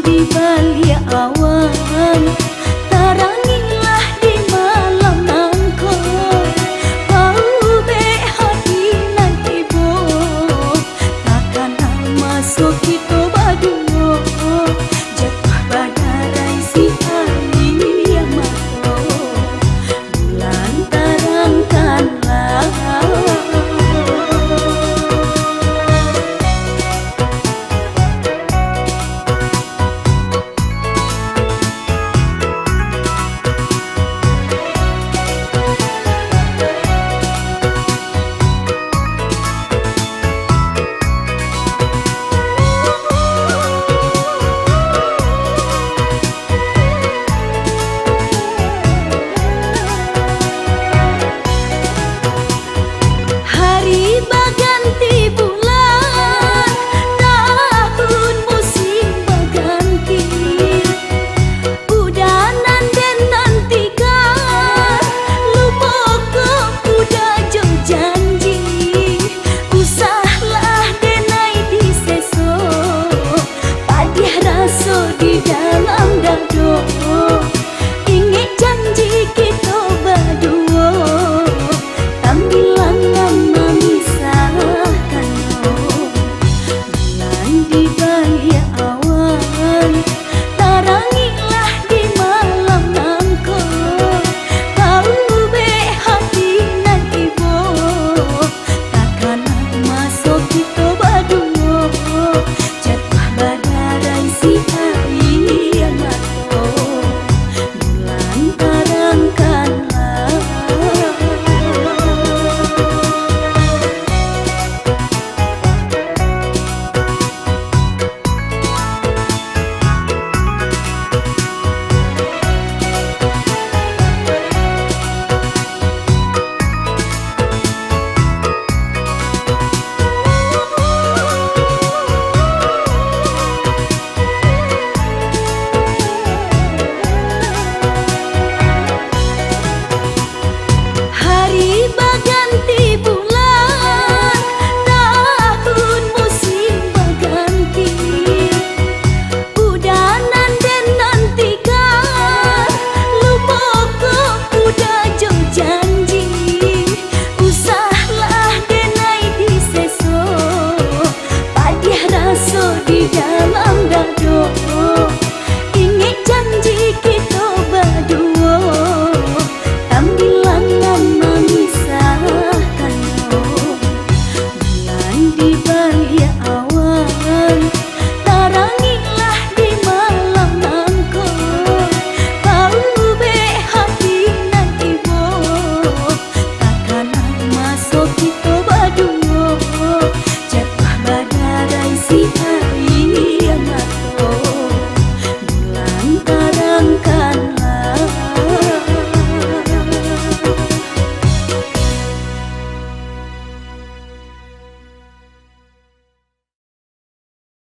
di balik awan, tarangilah di malam nangko. Bau be hati nan ibu, takkan masuk kita baduo. Jatuh badarai si hari yang mato, bulan terangkanlah. Di dalam dado, ingat janji kita berdua, tampilan lama misahkan bulan di balik awan, tarangilah di malam nangko. Kau be hati nan ibu, takkan masuk kita berdua. Jatuh badarai si